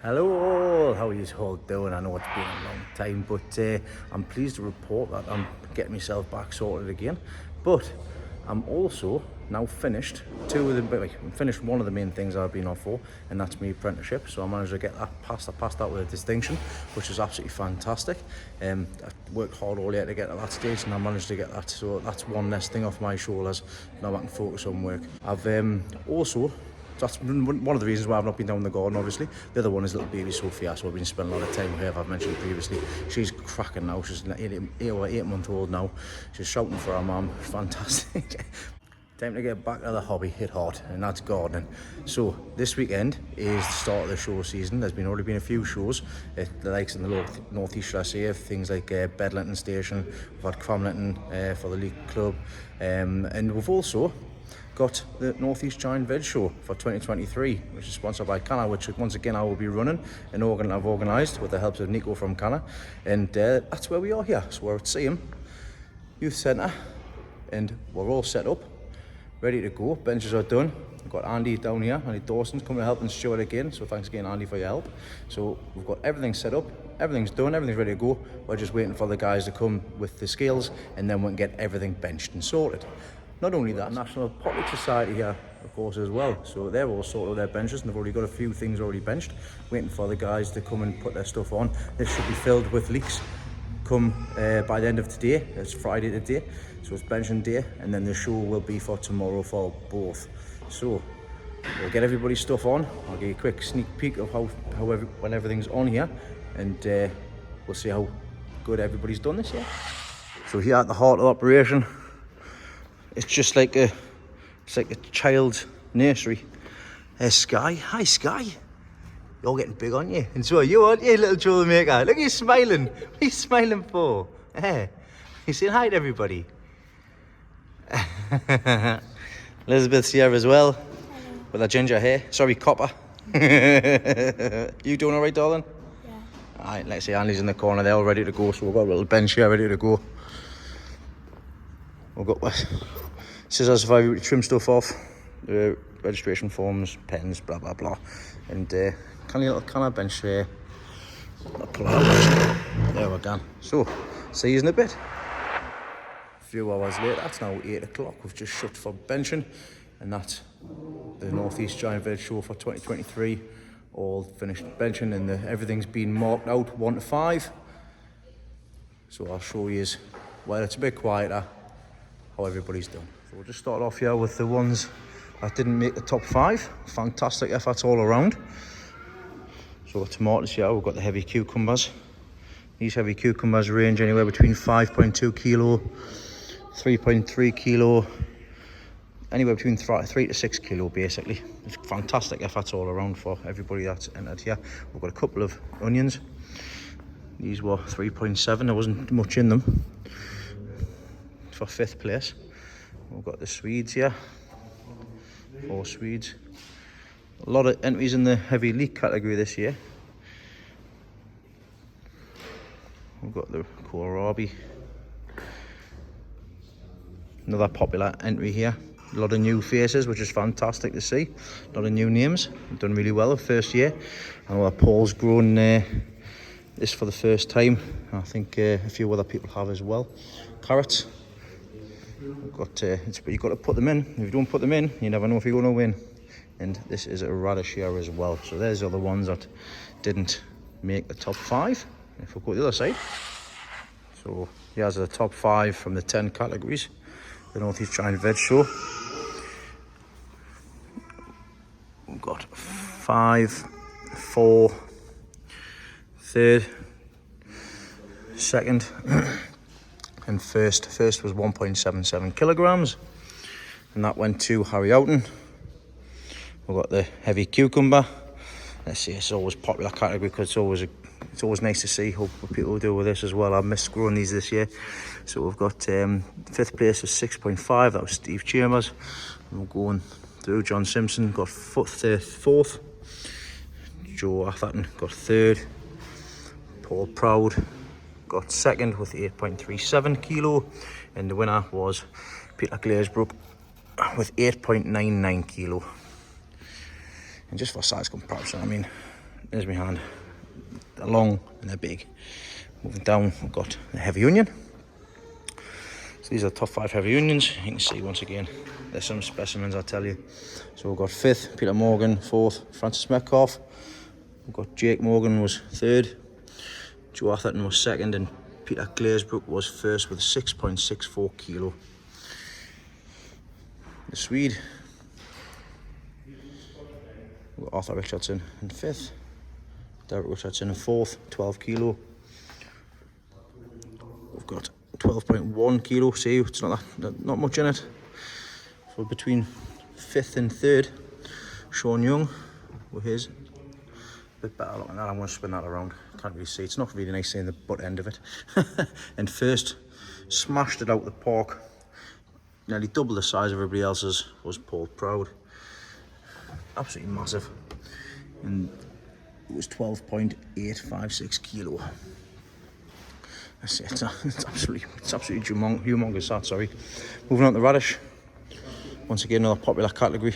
Hello all, how are you all doing? I know it's been a long time, but I'm pleased to report that I'm getting myself back sorted again. But I'm also now finished I'm finished one of the main things I've been on for, and that's my apprenticeship. So I managed to get that passed. I passed that with a distinction, which is absolutely fantastic. I worked hard all year to get to that stage, and I managed to get that. So that's one less thing off my shoulders. Now I can focus on work. I've also that's one of the reasons why I've not been down the garden, obviously. The other one is little baby Sophia, so I've been spending a lot of time with her, I've mentioned previously. She's cracking now, she's an 8-month-old now. She's shouting for her mum, fantastic. Time to get back to the hobby, hit hard, and that's gardening. So this weekend is the start of the show season. There's already been a few shows, the likes in the northeast, should I say, things like Bedlinton Station, we've had Cromlinton for the League Club, and we've also got the Northeast Giant Veg Show for 2023, which is sponsored by Canna, which once again I will be running and I've organised with the help of Nico from Canna, and that's where we are here. So we're at Seaham Youth Centre, and we're all set up, ready to go. Benches are done. We've got Andy down here, Andy Dawson's coming to help and show it again, so thanks again Andy for your help. So we've got everything set up, everything's done, everything's ready to go. We're just waiting for the guys to come with the scales, and then we can get everything benched and sorted. Not only that, National Pottery Society here, of course, as well. So they're all sorted their benches, and they've already got a few things already benched, waiting for the guys to come and put their stuff on. This should be filled with leeks come by the end of today. It's Friday today, so it's benching day, and then the show will be for tomorrow for both. So we'll get everybody's stuff on. I'll give you a quick sneak peek of when everything's on here, and we'll see how good everybody's done this year. So here at the heart of the operation, it's just like a child's nursery. There's Sky. Hi, Sky. You're getting big, aren't you? And so are you, aren't you, little troublemaker? Look, you're smiling. What are you smiling for? You're saying hi to everybody. Elizabeth's here as well, with her ginger hair. Sorry, copper. You doing all right, darling? Yeah. All right, let's see, Andy's in the corner. They're all ready to go, so we've got a little bench here ready to go. We've got scissors if I trim stuff off, registration forms, pens, blah blah blah, and little Canna bench here. Pull out. There we go. So, see you in a bit. A few hours later, it's now 8 o'clock. We've just shut for benching, and that's the Northeast Giant Veg Show for 2023. All finished benching, and everything's been marked out 1 to 5. So I'll show you, well, it's a bit quieter, how everybody's done. So we'll just start off here with the ones that didn't make the top 5. Fantastic efforts all around. So we've got tomatoes here, we've got the heavy cucumbers. These heavy cucumbers range anywhere between 5.2 kilo, 3.3 kilo, anywhere between 3 to 6 kilo basically. It's fantastic efforts all around for everybody that's entered here. We've got a couple of onions. These were 3.7, there wasn't much in them. For 5th place, we've got the Swedes here, 4 Swedes. A lot of entries in the heavy leek category this year. We've got the kohlrabi, another popular entry here. A lot of new faces, which is fantastic to see. A lot of new names. We've done really well the first year. I know that Paul's grown this for the first time. I think a few other people have as well. Carrots. We've got, you've got to put them in. If you don't put them in, you never know if you're going to win. And this is a radish here as well. So there's the other ones that didn't make the top 5. If we go to the other side. So here's the top 5 from the 10 categories. The Northeast Giant Veg Show. We've got 5, 4, 3rd, 2nd. And first was 1.77 kilograms, and that went to Harry Houghton. We've got the heavy cucumber. Let's see, it's always popular category because it's always nice to see what people do with this as well. I've missed growing these this year. So we've got 5th place was 6.5. That was Steve Chambers. And we're going through. John Simpson got 4th. Joe Atherton got 3rd. Paul Proud got 2nd with 8.37 kilo, and the winner was Peter Glazebrook with 8.99 kilo. And just for size comparison, I mean, there's my hand. They're long and they're big. Moving down, we've got the heavy onion. So these are the top 5 heavy onions. You can see once again, there's some specimens, I tell you. So we've got 5th, Peter Morgan. 4th, Francis Metcalf. We've got Jake Morgan was 3rd. Joe Atherton was 2nd, and Peter Glazebrook was 1st with a 6.64 kilo. The Swede, we've got Arthur Richardson in 5th. Derek Richardson in 4th, 12 kilo. We've got 12.1 kilo. See, it's not much in it. So between 5th and 3rd, Sean Young with his. A bit better looking that. I'm going to spin that around. Can't really see. It's not really nice seeing the butt end of it. And 1st, smashed it out the park. Nearly double the size of everybody else's, was Paul Proud. Absolutely massive. And it was 12.856 kilo. That's it. It's absolutely humongous that, sorry. Moving on to radish. Once again, another popular category.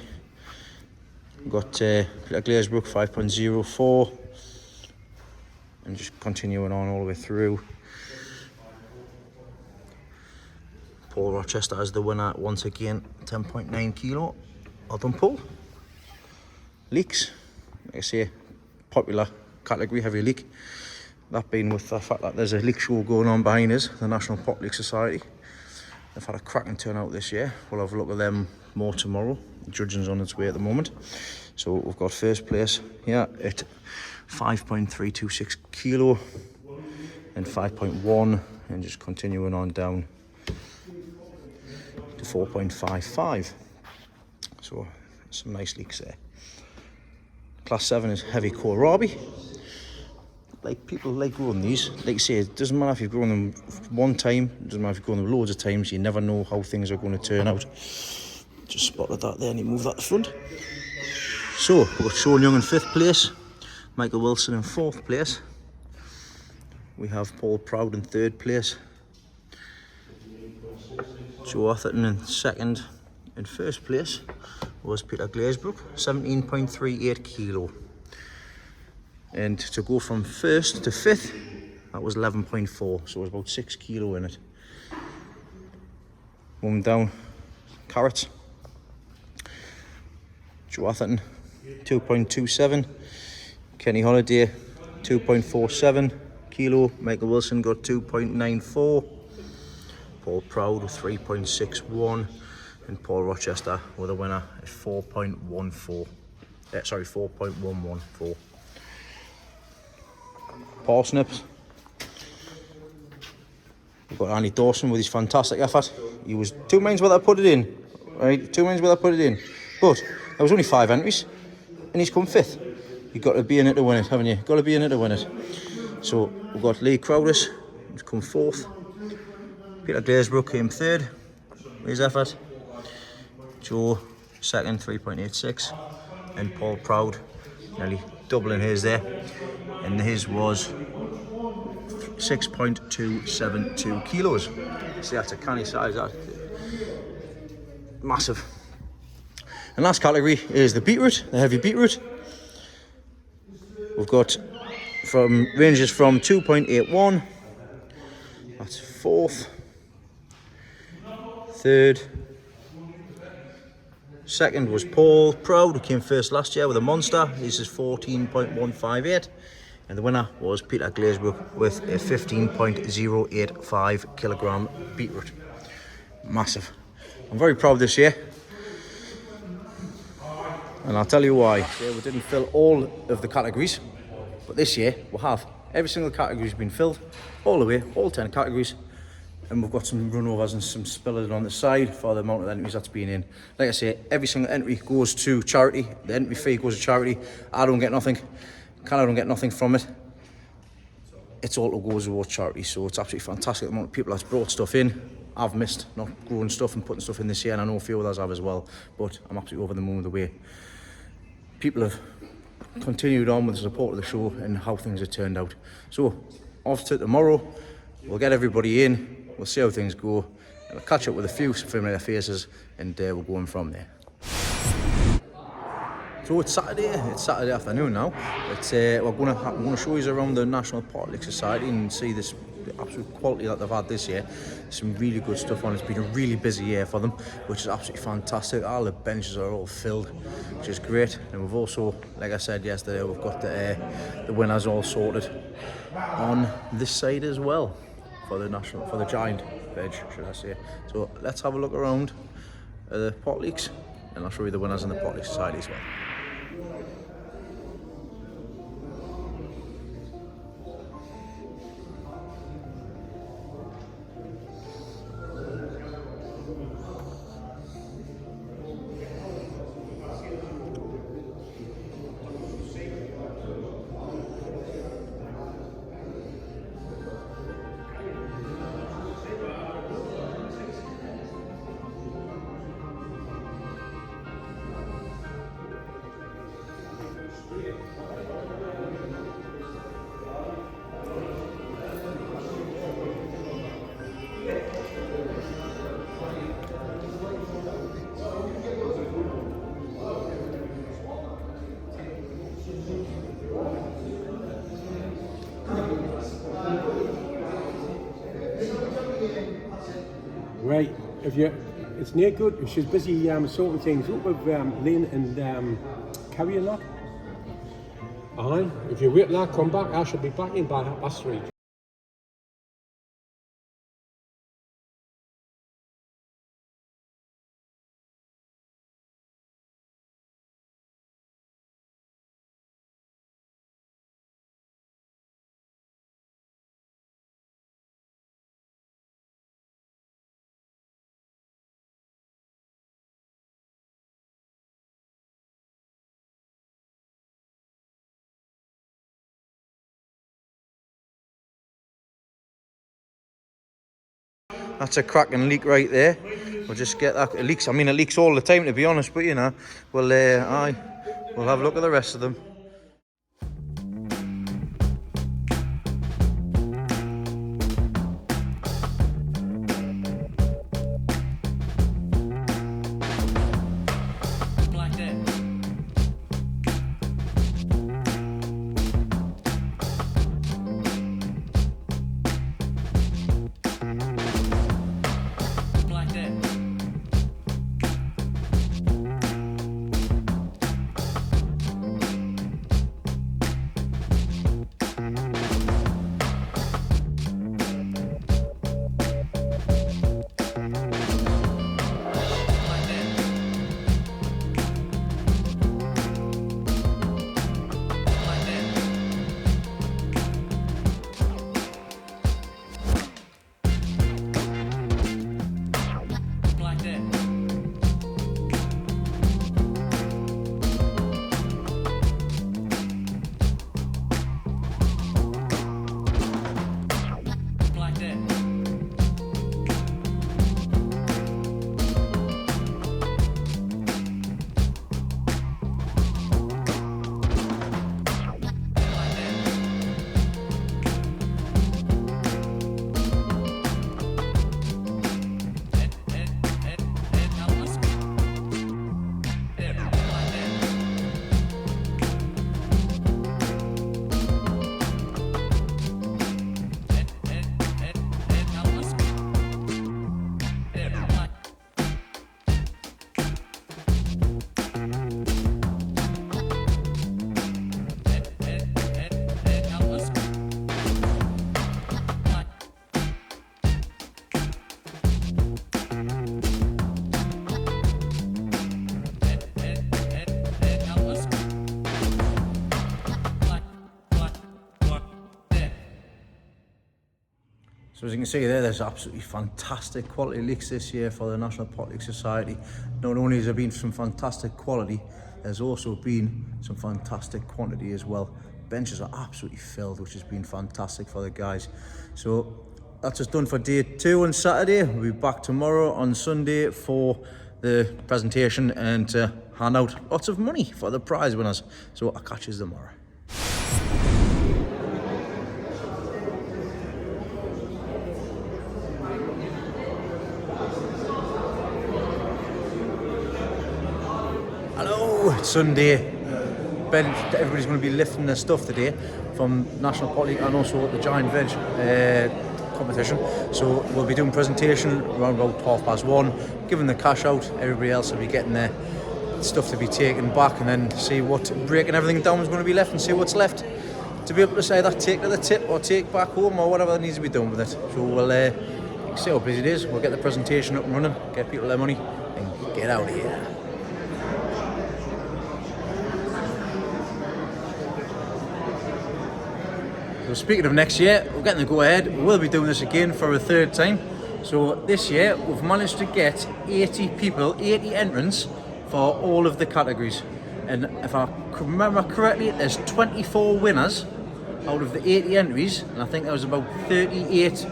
We've got Peter Glazebrook 5.04. And just continuing on all the way through. Paul Rochester is the winner once again, 10.9 kilo. Well done, Paul. Leeks, like I say, popular category, heavy leek. That being with the fact that there's a leek show going on behind us, the National Pot Leek Society. They've had a cracking turnout this year. We'll have a look at them more tomorrow. The judging's on its way at the moment. So we've got 1st place here at 5.326 kilo and 5.1, and just continuing on down to 4.55. So some nice leeks there. Class 7 is heavy kohlrabi. Like, people like growing these. Like I say, it doesn't matter if you've grown them one time, it doesn't matter if you've grown them loads of times, you never know how things are going to turn out. Just spotted that there, and you move that to front. So we've got Sean Young in 5th place, Michael Wilson in 4th place. We have Paul Proud in 3rd place, Joe Atherton in 2nd. In 1st place was Peter Glazebrook, 17.38 kilo. And to go from 1st to 5th, that was 11.4, so it was about 6 kilo in it. Moving down, carrots. Joe Atherton, 2.27. Kenny Holiday, 2.47 kilo. Michael Wilson got 2.94. Paul Proud with 3.61. And Paul Rochester with a winner at 4.14. Sorry, 4.114. Parsnips. We've got Andy Dawson with his fantastic effort. He was 2 minutes whether I put it in. Right, 2 minutes whether I put it in. But there was only 5 entries, and he's come 5th. You've got to be in it to win it, haven't you? Got to be in it to win it. So we've got Lee Crowdis, who's come 4th. Peter Glazebrook came 3rd with his effort. Joe 2nd, 3.86. And Paul Proud, nearly doubling his there. And his was 6.272 kilos. See, that's a canny size, that. Massive. And last category is the beetroot, the heavy beetroot. We've got ranges from 2.81, that's 4th, 3rd, 2nd was Paul Proud, who came 1st last year with a monster. This is 14.158, and the winner was Peter Glazebrook with a 15.085 kilogram beetroot. Massive. I'm very proud this year, and I'll tell you why. Yeah, we didn't fill all of the categories, but this year we'll have every single category has been filled all the way, all 10 categories, and we've got some runovers and some spillers on the side for the amount of entries that's been in. Like I say, every single entry goes to charity. The entry fee goes to charity. I don't get nothing. Canada don't get nothing from it. It's all that goes towards charity, so it's absolutely fantastic the amount of people that's brought stuff in. I've missed not growing stuff and putting stuff in this year, and I know a few others have as well, but I'm absolutely over the moon with the way people have continued on with the support of the show and how things have turned out. So off to tomorrow, we'll get everybody in, we'll see how things go, and we'll catch up with a few familiar faces, and we'll go on from there. So So it's Saturday. It's Saturday afternoon now. It's we're gonna show you around the National Pot League Society and see this absolute quality that they've had this year. Some really good stuff on. It's been a really busy year for them, which is absolutely fantastic. All the benches are all filled, which is great. And we've also, like I said yesterday, we've got the winners all sorted on this side as well for the giant veg, should I say. So let's have a look around the pot leagues, and I'll show you the winners in the pot league society as well. Right, it's near good. She's busy sorting things up with Lynn and Carrie and that. Aye, if you wait till I come back, I should be back in by 3:30. That's a cracking leak right there. We'll just get that. It leaks. I mean, it leaks all the time, to be honest. But you know, we'll we'll have a look at the rest of them. So as you can see there's absolutely fantastic quality leaks this year for the National Pot League Society. Not only has there been some fantastic quality, there's also been some fantastic quantity as well. Benches are absolutely filled, which has been fantastic for the guys. So that's us done for day 2 on Saturday. We'll be back tomorrow on Sunday for the presentation and to hand out lots of money for the prize winners. So I'll catch you tomorrow. Hello, it's Sunday. bench, everybody's going to be lifting their stuff today from National Pot League and also the Giant Veg competition. So we'll be doing presentation around about 1:30, giving the cash out. Everybody else will be getting their stuff to be taken back, and then see what, breaking everything down is going to be left and see what's left to be able to say that take to the tip or take back home or whatever needs to be done with it. So we'll see how busy it is. We'll get the presentation up and running, get people their money and get out of here. So speaking of next year, we're getting the go ahead. We'll be doing this again for a third time. So this year we've managed to get 80 people, 80 entrants for all of the categories. And if I remember correctly, there's 24 winners out of the 80 entries, and I think there was about 38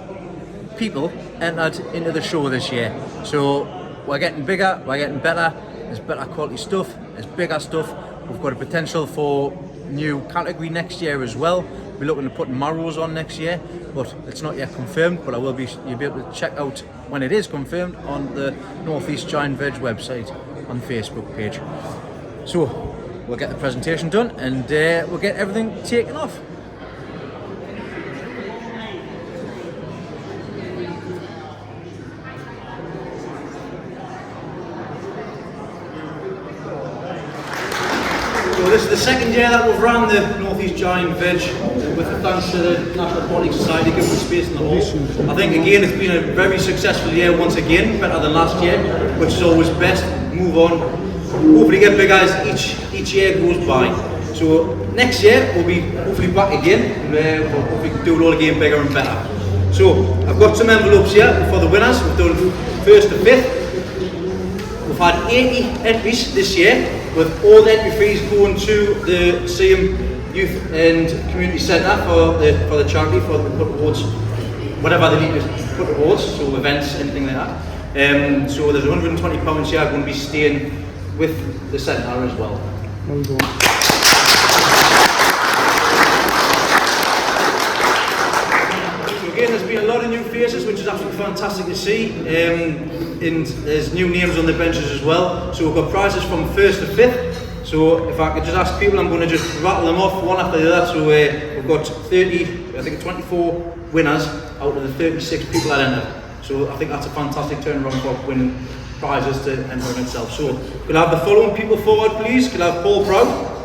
people entered into the show this year. So we're getting bigger, we're getting better, there's better quality stuff, there's bigger stuff. We've got a potential for new category next year as well. We're looking to put marrows on next year, but it's not yet confirmed, but you'll be able to check out when it is confirmed on the Northeast Giant Veg website on the Facebook page. So we'll get the presentation done and we'll get everything taken off. So this is the second year that we've run the Northeast Giant Veg, with the thanks to the National Pot League Society giving us space in the hall. I think again it's been a very successful year once again, better than last year, which is always best. Move on, hopefully get bigger as each year goes by. So next year we'll be hopefully back again, and we'll hopefully do it all again bigger and better. So I've got some envelopes here for the winners. We've done 1st to 5th. We've had 80 entries this year, with all the entry fees going to the same Youth and Community Centre for the charity, for the put awards, whatever they need to put awards, so events, anything like that. So there's £120 here going to be staying with the centre as well. So again, there's been a lot of new faces, which is absolutely fantastic to see. And there's new names on the benches as well. So we've got prizes from 1st to 5th. So if I could just ask people, I'm going to just rattle them off one after the other. So we've got 24 winners out of the 36 people that entered. So I think that's a fantastic turnaround for winning prizes to enter in itself. So could I have the following people forward, please? Could I have Paul Proud?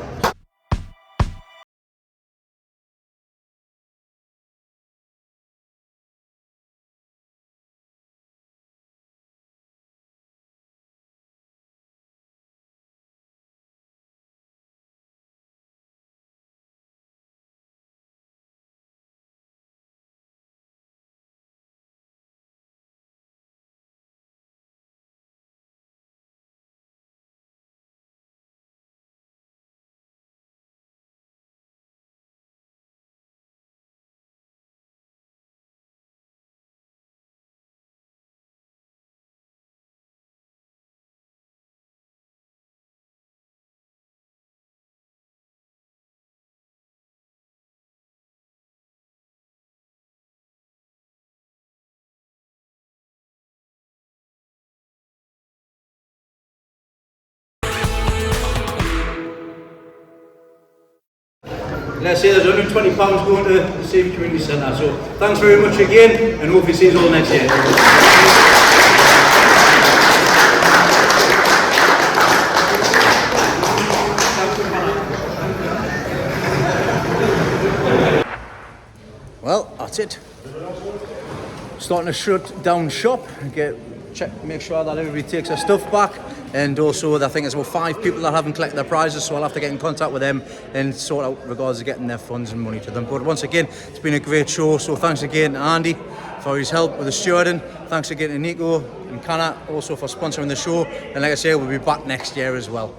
Let's say there's £120 going to the same community centre. So thanks very much again, and hopefully see you all next year. Well, that's it. Starting to shut down shop and make sure that everybody takes their stuff back. And also, I think there's about 5 people that haven't collected their prizes, so I'll have to get in contact with them and sort out regards to getting their funds and money to them. But once again, it's been a great show, so thanks again to Andy for his help with the stewarding. Thanks again to Nico and Kana also for sponsoring the show. And like I say, we'll be back next year as well.